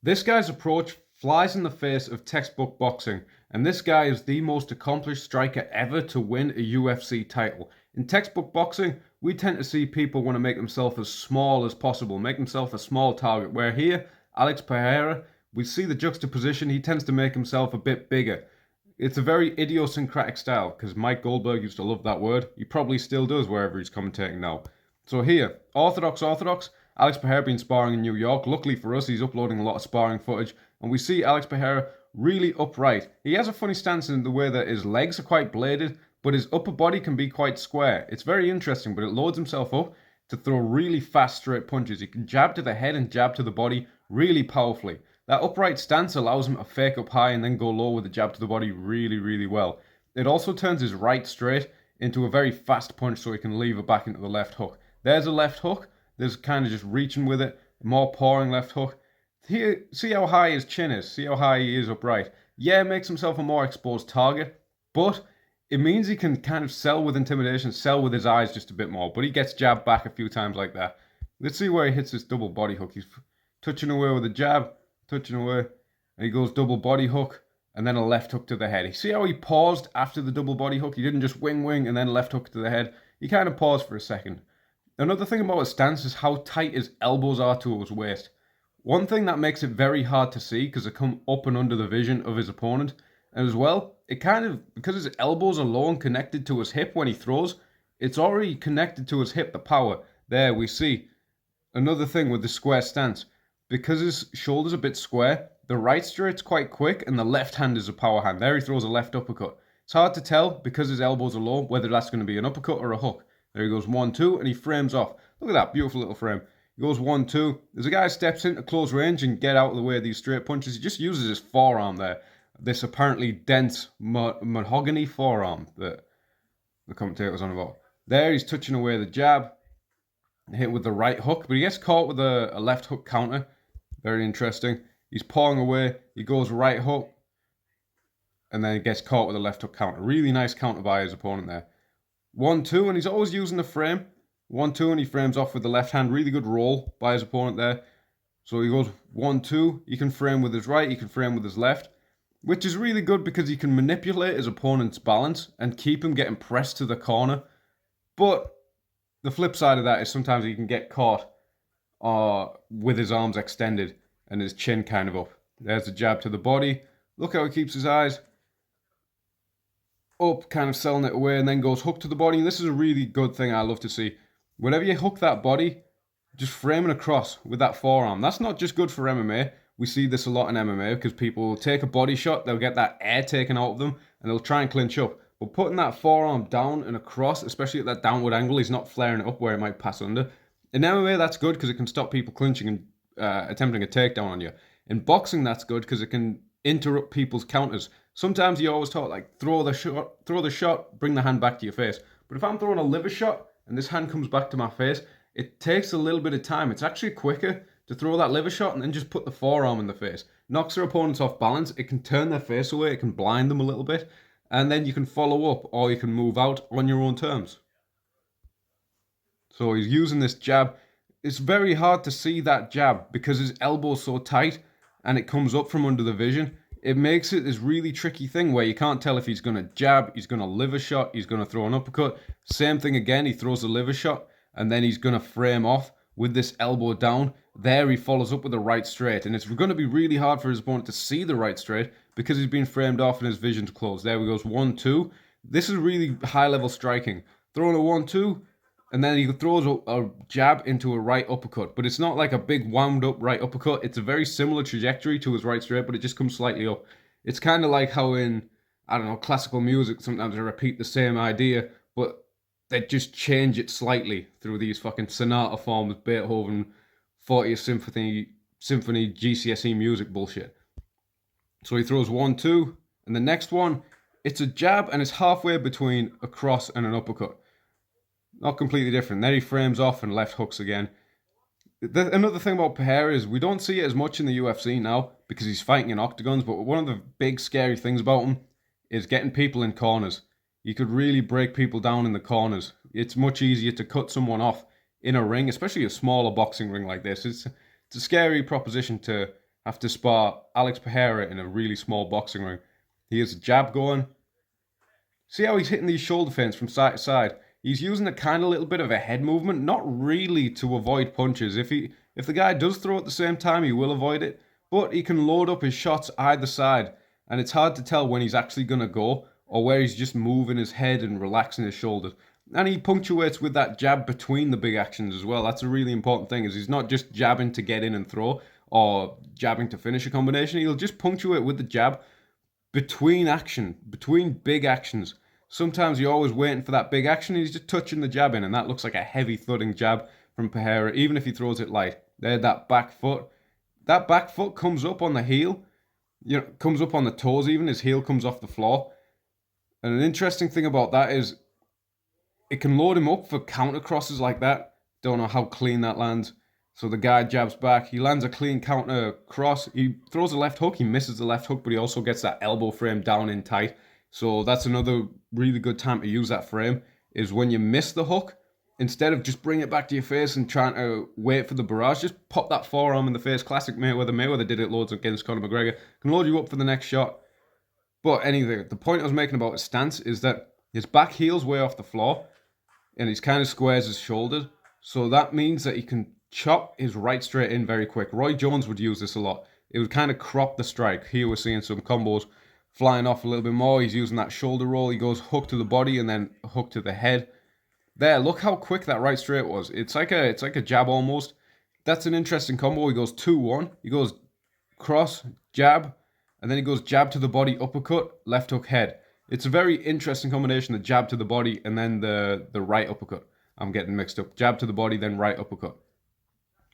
This guy's approach flies in the face of textbook boxing, and this guy is the most accomplished striker ever to win a UFC title. In textbook boxing, we tend to see people want to make themselves as small as possible, make himself a small target, where here, Alex Pereira, we see the juxtaposition, he tends to make himself a bit bigger. It's a very idiosyncratic style, because Mike Goldberg used to love that word. He probably still does wherever he's commentating now. So here, orthodox, Alex Pereira been sparring in New York. Luckily for us, he's uploading a lot of sparring footage, and we see Alex Pereira really upright. He has a funny stance in the way that his legs are quite bladed, but his upper body can be quite square. It's very interesting, but it loads himself up to throw really fast straight punches. He can jab to the head and jab to the body really powerfully. That upright stance allows him to fake up high and then go low with the jab to the body really, really well. It also turns his right straight into a very fast punch so he can lever back into the left hook. There's a left hook. There's kind of just reaching with it. More pouring left hook. Here, see how high his chin is. See how high he is upright. Yeah, makes himself a more exposed target, but it means he can kind of sell with intimidation, sell with his eyes just a bit more. But he gets jabbed back a few times like that. Let's see where he hits this double body hook. He's touching away with a jab, touching away, and he goes double body hook, and then a left hook to the head. You see how he paused after the double body hook? He didn't just wing and then left hook to the head. He kind of paused for a second. Another thing about his stance is how tight his elbows are to his waist. One thing that makes it very hard to see because they come up and under the vision of his opponent. And as well, it kind of, because his elbows are low and connected to his hip when he throws, it's already connected to his hip, the power. There we see. Another thing with the square stance. Because his shoulder's a bit square, the right straight's quite quick and the left hand is a power hand. There he throws a left uppercut. It's hard to tell because his elbows are low whether that's going to be an uppercut or a hook. There he goes 1-2 and he frames off. Look at that beautiful little frame. He goes 1-2. As a guy steps into close range and get out of the way of these straight punches, he just uses his forearm there. This apparently dense mahogany forearm that the commentator was on about. There he's touching away the jab, hit with the right hook, but he gets caught with a left hook counter. Very interesting. He's pawing away. He goes right hook, and then he gets caught with a left hook counter. Really nice counter by his opponent there. 1-2, and he's always using the frame. 1-2, and he frames off with the left hand. Really good roll by his opponent there. So he goes 1-2. He can frame with his right. He can frame with his left, which is really good because he can manipulate his opponent's balance and keep him getting pressed to the corner. But the flip side of that is sometimes he can get caught with his arms extended and his chin kind of up. There's the jab to the body. Look how he keeps his eyes up, kind of selling it away, and then goes hook to the body. And this is a really good thing I love to see. Whenever you hook that body, just framing across with that forearm. That's not just good for MMA. We see this a lot in MMA because people will take a body shot, they'll get that air taken out of them, and they'll try and clinch up. But putting that forearm down and across, especially at that downward angle, he's not flaring it up where it might pass under. In MMA, that's good because it can stop people clinching and attempting a takedown on you. In boxing, that's good because it can interrupt people's counters. Sometimes you always talk like throw the shot, bring the hand back to your face. But if I'm throwing a liver shot and this hand comes back to my face, it takes a little bit of time. It's actually quicker to throw that liver shot and then just put the forearm in the face. Knocks their opponents off balance. It can turn their face away. It can blind them a little bit. And then you can follow up or you can move out on your own terms. So he's using this jab. It's very hard to see that jab because his elbow's so tight and it comes up from under the vision. It makes it this really tricky thing where you can't tell if he's going to jab, he's going to liver shot, he's going to throw an uppercut. Same thing again, he throws a liver shot and then he's going to frame off with this elbow down. There he follows up with a right straight, and it's going to be really hard for his opponent to see the right straight because he's been framed off and his vision's closed. There he goes 1-2. This is really high level striking. Throwing a 1-2, and then he throws a jab into a right uppercut, but it's not like a big wound up right uppercut. It's a very similar trajectory to his right straight, but it just comes slightly up. It's kind of like how in, I don't know, classical music, sometimes they repeat the same idea, but they just change it slightly through these fucking sonata forms, Beethoven, 40th Symphony, GCSE music bullshit. So he throws 1-2, and the next one, it's a jab, and it's halfway between a cross and an uppercut. Not completely different. Then he frames off and left hooks again. Another thing about Pereira is we don't see it as much in the UFC now because he's fighting in octagons, but one of the big scary things about him is getting people in corners. You could really break people down in the corners. It's much easier to cut someone off in a ring, especially a smaller boxing ring like this. It's a scary proposition to have to spar Alex Pereira in a really small boxing ring. He has a jab going. See how he's hitting these shoulder feints from side to side? He's using a kind of little bit of a head movement, not really to avoid punches. If the guy does throw at the same time, he will avoid it, but he can load up his shots either side, and it's hard to tell when he's actually going to go or where he's just moving his head and relaxing his shoulders. And he punctuates with that jab between the big actions as well. That's a really important thing, is he's not just jabbing to get in and throw or jabbing to finish a combination. He'll just punctuate with the jab between big actions. Sometimes you're always waiting for that big action, and he's just touching the jab in, and that looks like a heavy thudding jab from Pereira, even if he throws it light. There, that back foot. That back foot comes up on the heel, comes up on the toes even. His heel comes off the floor. And an interesting thing about that is it can load him up for counter crosses like that. Don't know how clean that lands. So the guy jabs back. He lands a clean counter cross. He throws a left hook. He misses the left hook, but he also gets that elbow frame down in tight. So that's another really good time to use that frame, is when you miss the hook, instead of just bringing it back to your face and trying to wait for the barrage, just pop that forearm in the face. Classic Mayweather. Mayweather did it loads against Conor McGregor. Can load you up for the next shot. But anyway, the point I was making about his stance is that his back heel's way off the floor, and he's kind of squares his shoulders. So that means that he can chop his right straight in very quick. Roy Jones would use this a lot. It would kind of crop the strike. Here we're seeing some combos flying off a little bit more. He's using that shoulder roll. He goes hook to the body and then hook to the head. There, look how quick that right straight was. It's like a jab almost. That's an interesting combo. He goes 2-1. He goes cross, jab, and then he goes jab to the body, uppercut, left hook, head. It's a very interesting combination, the jab to the body and then the right uppercut. I'm getting mixed up. Jab to the body, then right uppercut.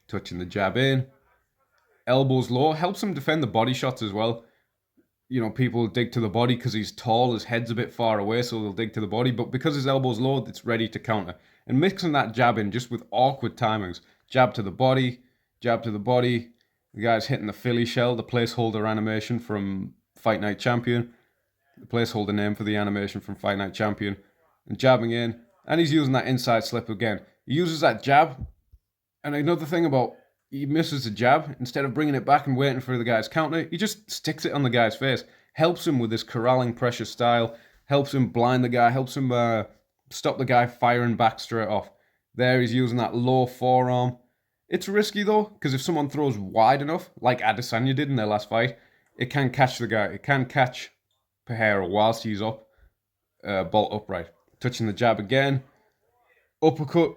Touching the jab in. Elbows low. Helps him defend the body shots as well. People dig to the body because he's tall. His head's a bit far away, so they'll dig to the body. But because his elbow's low, it's ready to counter. And mixing that jab in just with awkward timings. Jab to the body. Jab to the body. The guy's hitting the Philly shell, the placeholder animation from Fight Night Champion. The placeholder name for the animation from Fight Night Champion. And jabbing in. And he's using that inside slip again. He uses that jab. And another thing about, he misses the jab. Instead of bringing it back and waiting for the guy's counter, he just sticks it on the guy's face. Helps him with this corralling pressure style. Helps him blind the guy. Helps him stop the guy firing back straight off. There he's using that low forearm. It's risky though, because if someone throws wide enough, like Adesanya did in their last fight, it can catch the guy. It can catch Pereira whilst he's up, bolt upright. Touching the jab again. Uppercut.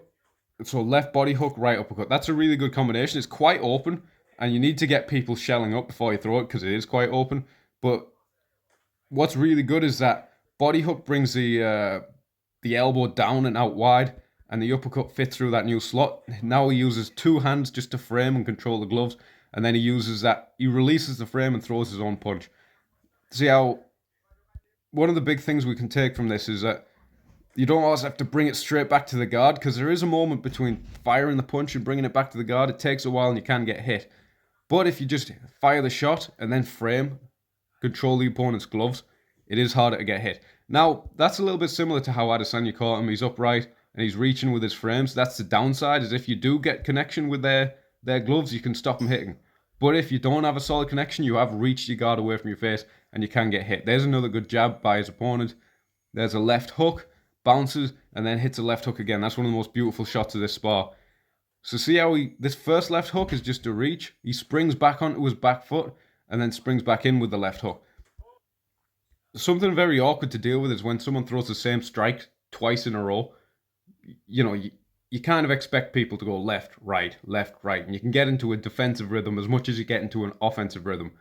So left body hook, right uppercut. That's a really good combination. It's quite open, and you need to get people shelling up before you throw it, because it is quite open. But what's really good is that body hook brings the elbow down and out wide, and the uppercut fits through that new slot. Now he uses two hands just to frame and control the gloves, and then he releases the frame and throws his own punch. See how one of the big things we can take from this is that you don't always have to bring it straight back to the guard, because there is a moment between firing the punch and bringing it back to the guard. It takes a while and you can get hit. But if you just fire the shot and then frame, control the opponent's gloves, it is harder to get hit. Now, that's a little bit similar to how Adesanya caught him. He's upright and he's reaching with his frames. That's the downside, is if you do get connection with their gloves, you can stop them hitting. But if you don't have a solid connection, you have reached your guard away from your face and you can get hit. There's another good jab by his opponent. There's a left hook. Bounces and then hits a left hook again. That's one of the most beautiful shots of this spar. So see how this first left hook is just a reach. He springs back onto his back foot and then springs back in with the left hook. Something very awkward to deal with is when someone throws the same strike twice in a row. You kind of expect people to go left, right, and you can get into a defensive rhythm as much as you get into an offensive rhythm.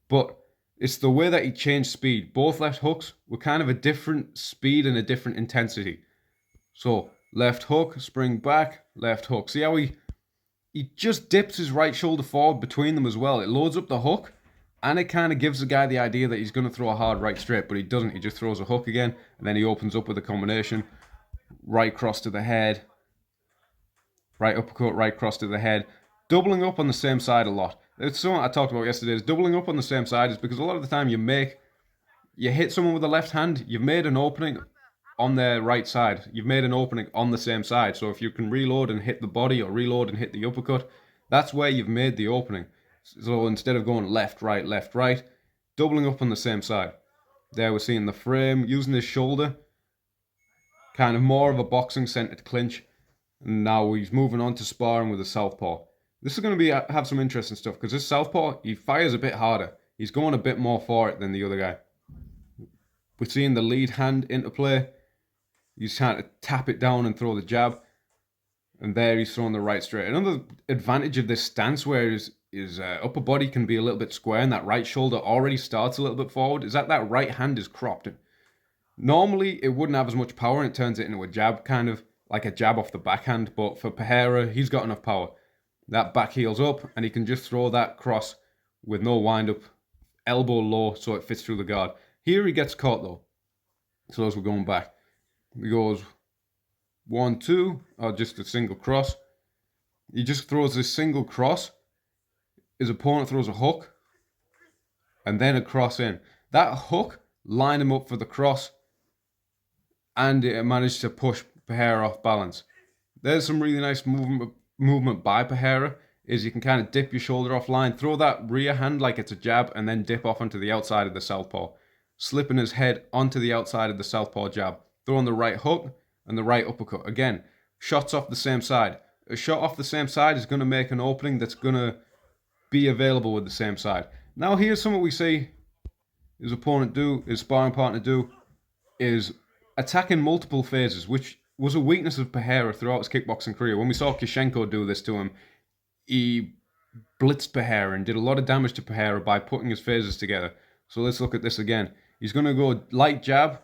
But it's the way that he changed speed. Both left hooks were kind of a different speed and a different intensity. So, left hook, spring back, left hook. See how he just dips his right shoulder forward between them as well. It loads up the hook, and it kind of gives the guy the idea that he's going to throw a hard right straight, but he doesn't. He just throws a hook again, and then he opens up with a combination. Right cross to the head. Right uppercut, right cross to the head. Doubling up on the same side a lot. It's something I talked about yesterday, is doubling up on the same side, is because a lot of the time you hit someone with the left hand, you've made an opening on their right side. You've made an opening on the same side. So if you can reload and hit the body or reload and hit the uppercut, that's where you've made the opening. So instead of going left, right, doubling up on the same side. There we're seeing the frame, using his shoulder, kind of more of a boxing centered clinch. And now he's moving on to sparring with a southpaw. This is going to have some interesting stuff because this southpaw, he fires a bit harder. He's going a bit more for it than the other guy. We're seeing the lead hand interplay. He's trying to tap it down and throw the jab. And there he's throwing the right straight. Another advantage of this stance where his upper body can be a little bit square and that right shoulder already starts a little bit forward is that right hand is cropped. Normally, it wouldn't have as much power and it turns it into a jab, kind of like a jab off the backhand. But for Pereira, he's got enough power. That back heel's up and he can just throw that cross with no wind up, elbow low so it fits through the guard. Here he gets caught though. So as we're going back, he goes 1, 2, or just a single cross. He just throws this single cross. His opponent throws a hook and then a cross in. That hook lined him up for the cross and it managed to push Pereira off balance. There's some really nice movement by Pereira. Is you can kind of dip your shoulder offline, throw that rear hand like it's a jab, and then dip off onto the outside of the southpaw. Slipping his head onto the outside of the southpaw jab. Throwing the right hook and the right uppercut. Again, shots off the same side. A shot off the same side is going to make an opening that's going to be available with the same side. Now here's something we see his opponent do, his sparring partner do, is attacking multiple phases, which was a weakness of Pereira throughout his kickboxing career. When we saw Kishenko do this to him, he blitzed Pereira and did a lot of damage to Pereira by putting his phases together. So let's look at this again. He's going to go light jab,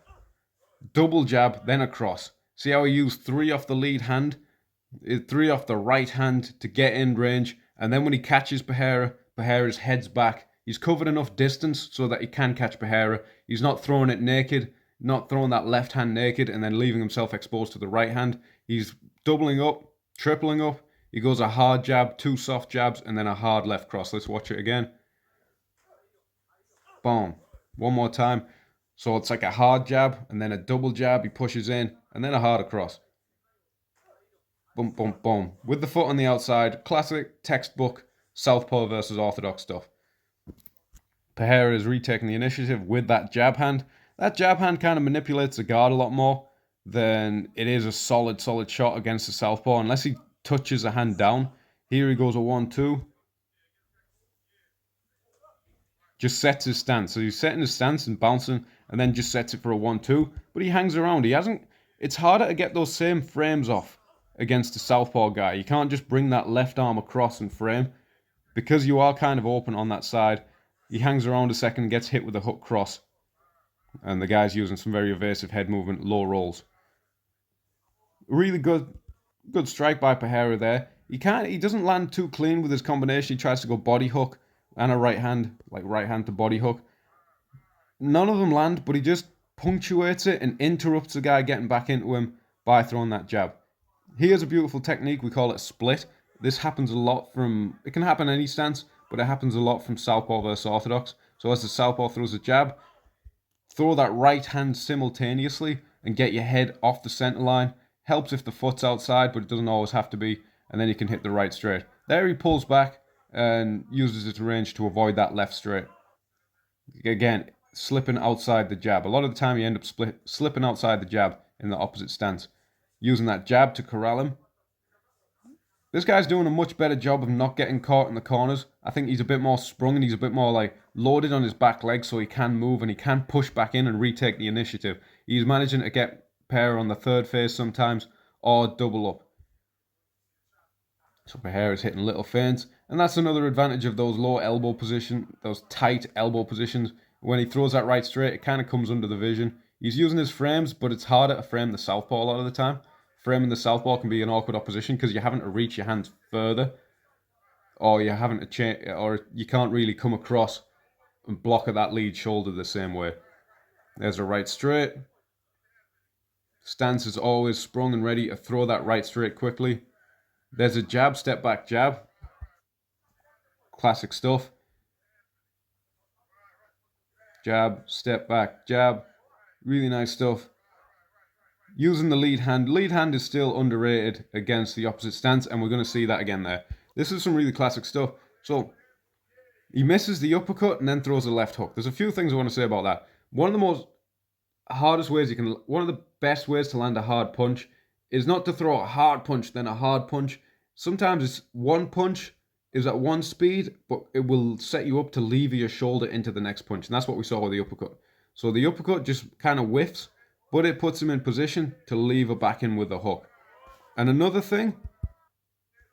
double jab, then a cross. See how he used 3 off the lead hand, 3 off the right hand to get in range, and then when he catches Pereira, Pereira's head's back. He's covered enough distance so that he can catch Pereira. He's not throwing it naked, not throwing that left hand naked and then leaving himself exposed to the right hand. He's doubling up, tripling up. He goes a hard jab, 2 soft jabs, and then a hard left cross. Let's watch it again. Boom. One more time. So it's like a hard jab and then a double jab. He pushes in and then a harder cross. Boom, boom, boom. With the foot on the outside. Classic textbook southpaw versus orthodox stuff. Pereira is retaking the initiative with that jab hand. That jab hand kind of manipulates the guard a lot more than it is a solid shot against the southpaw. Unless he touches the hand down. Here he goes a 1, 2. Just sets his stance. So he's setting his stance and bouncing and then just sets it for a 1, 2. But he hangs around. It's harder to get those same frames off against the southpaw guy. You can't just bring that left arm across and frame because you are kind of open on that side. He hangs around a second, gets hit with a hook cross. And the guy's using some very evasive head movement, low rolls. Really good strike by Pereira there. He doesn't land too clean with his combination. He tries to go body hook and a right hand, like right hand to body hook. None of them land, but he just punctuates it and interrupts the guy getting back into him by throwing that jab. Here's a beautiful technique. We call it split. This happens a lot it can happen any stance, but it happens a lot from southpaw versus orthodox. So as the southpaw throws a jab, throw that right hand simultaneously and get your head off the center line. Helps if the foot's outside, but it doesn't always have to be. And then you can hit the right straight. There he pulls back and uses his range to avoid that left straight. Again, slipping outside the jab. A lot of the time you end up slipping outside the jab in the opposite stance. Using that jab to corral him. This guy's doing a much better job of not getting caught in the corners. I think he's a bit more sprung and he's a bit more like loaded on his back leg so he can move and he can push back in and retake the initiative. He's managing to get Pereira on the third phase sometimes or double up. So Pereira's hitting little feints. And that's another advantage of those low elbow positions, those tight elbow positions. When he throws that right straight, it kind of comes under the vision. He's using his frames, but it's harder to frame the southpaw a lot of the time. Framing the southpaw can be an awkward opposition because you're having to reach your hands further. Or you're having to change, or you can't really come across and block at that lead shoulder the same way. There's a right straight. Stance is always sprung and ready to throw that right straight quickly. There's a jab, step back jab. Classic stuff. Jab, step back, jab. Really nice stuff. Using the lead hand. Lead hand is still underrated against the opposite stance, and we're going to see that again there. This is some really classic stuff. So, He misses the uppercut and then throws a left hook. There's a few things I want to say about that. One of the most hardest ways one of the best ways to land a hard punch is not to throw a hard punch, then a hard punch. Sometimes it's one punch is at one speed, but it will set you up to lever your shoulder into the next punch. And that's what we saw with the uppercut. So the uppercut just kind of whiffs, but it puts him in position to lever back in with the hook. And another thing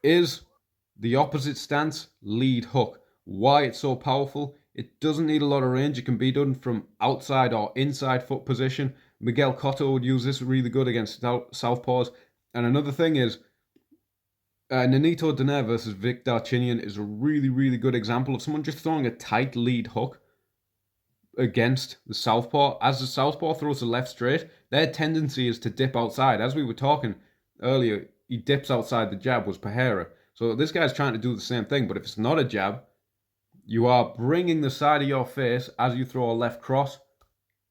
is the opposite stance lead hook. Why it's so powerful? It doesn't need a lot of range. It can be done from outside or inside foot position. Miguel Cotto would use this really good against southpaws. And another thing is, Nonito Donaire versus Vic Darchinyan is a really, really good example of someone just throwing a tight lead hook against the southpaw. As the southpaw throws the left straight, their tendency is to dip outside. As we were talking earlier, he dips outside the jab, was Pereira. So this guy's trying to do the same thing, but if it's not a jab, you are bringing the side of your face as you throw a left cross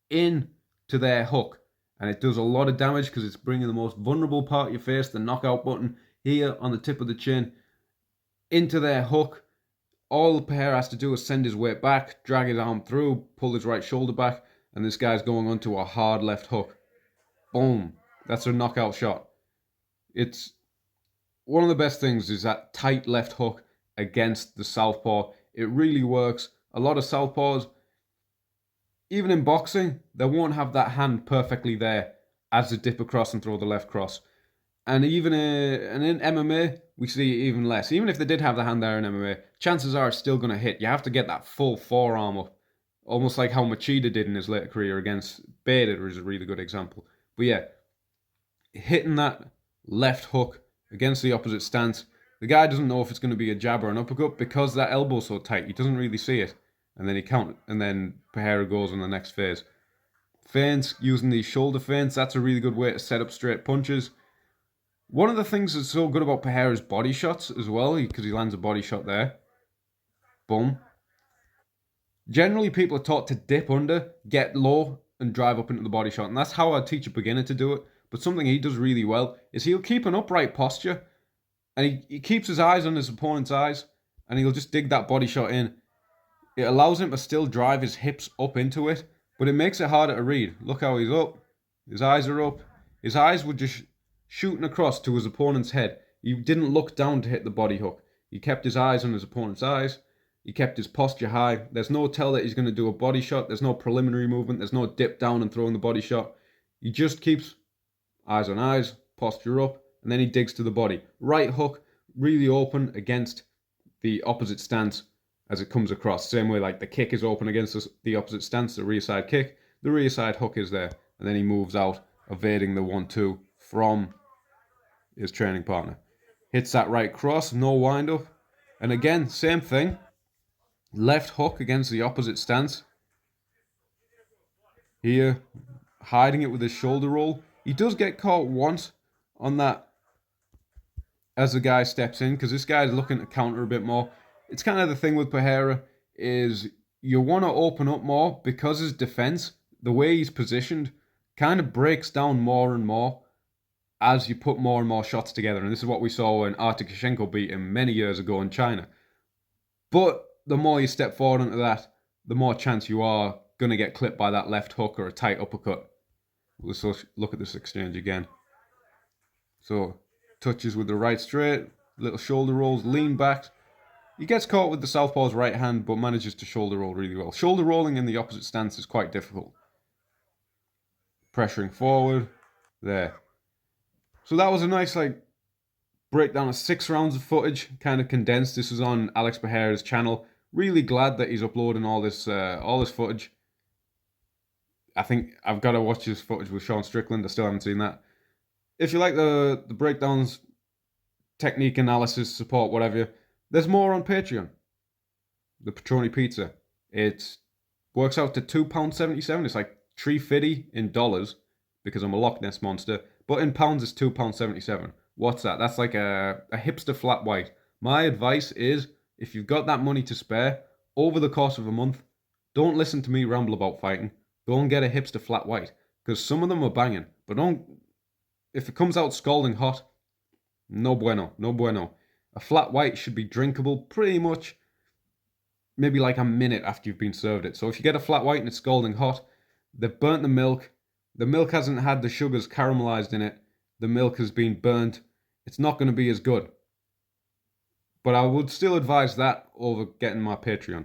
in to their hook. And it does a lot of damage because it's bringing the most vulnerable part of your face, the knockout button, here on the tip of the chin, into their hook. All Pereira has to do is send his weight back, drag his arm through, pull his right shoulder back, and this guy's going onto a hard left hook. Boom. That's a knockout shot. It's one of the best things is that tight left hook against the southpaw. It really works. A lot of southpaws, even in boxing, they won't have that hand perfectly there as they dip across and throw the left cross. And even in MMA, we see even less. Even if they did have the hand there in MMA, chances are it's still going to hit. You have to get that full forearm up. Almost like how Machida did in his later career against Bader is a really good example. But yeah, hitting that left hook against the opposite stance. The guy doesn't know if it's going to be a jab or an uppercut because that elbow's so tight. He doesn't really see it. And then Pereira goes on the next phase. Feints, using these shoulder feints, that's a really good way to set up straight punches. One of the things that's so good about Pereira's body shots as well, because he lands a body shot there. Boom. Generally, people are taught to dip under, get low, and drive up into the body shot. And that's how I'd teach a beginner to do it. But something he does really well is he'll keep an upright posture. And he keeps his eyes on his opponent's eyes. And he'll just dig that body shot in. It allows him to still drive his hips up into it. But it makes it harder to read. Look how he's up. His eyes are up. His eyes were just shooting across to his opponent's head. He didn't look down to hit the body hook. He kept his eyes on his opponent's eyes. He kept his posture high. There's no tell that he's going to do a body shot. There's no preliminary movement. There's no dip down and throwing the body shot. He just keeps eyes on eyes, posture up, and then he digs to the body. Right hook, really open against the opposite stance as it comes across. Same way like the kick is open against the opposite stance, the rear side kick. The rear side hook is there. And then he moves out, evading the 1-2 from his training partner. Hits that right cross, no wind up. And again, same thing. Left hook against the opposite stance. Here, hiding it with his shoulder roll. He does get caught once on that as the guy steps in, because this guy's looking to counter a bit more. It's kind of the thing with Pereira, is you want to open up more because his defense, the way he's positioned, kind of breaks down more and more as you put more and more shots together. And this is what we saw when Artykshenko beat him many years ago in China. But the more you step forward into that, the more chance you are going to get clipped by that left hook or a tight uppercut. Let's look at this exchange again. So, touches with the right straight, little shoulder rolls, lean back. He gets caught with the southpaw's right hand, but manages to shoulder roll really well. Shoulder rolling in the opposite stance is quite difficult. Pressuring forward. There. So that was a nice breakdown of 6 rounds of footage, kind of condensed. This is on Alex Pereira's channel. Really glad that he's uploading all this footage. I think I've got to watch his footage with Sean Strickland. I still haven't seen that. If you like the breakdowns, technique analysis, support, whatever, there's more on Patreon. The Patroni Pizza. It works out to £2.77. It's like $3.50 in dollars because I'm a Loch Ness monster. But in pounds, it's £2.77. What's that? That's like a hipster flat white. My advice is, if you've got that money to spare, over the course of a month, don't listen to me ramble about fighting. Go and get a hipster flat white. Because some of them are banging. But if it comes out scalding hot, no bueno, no bueno. A flat white should be drinkable pretty much maybe like a minute after you've been served it. So if you get a flat white and it's scalding hot, they've burnt the milk hasn't had the sugars caramelized in it, the milk has been burnt, it's not going to be as good. But I would still advise that over getting my Patreon.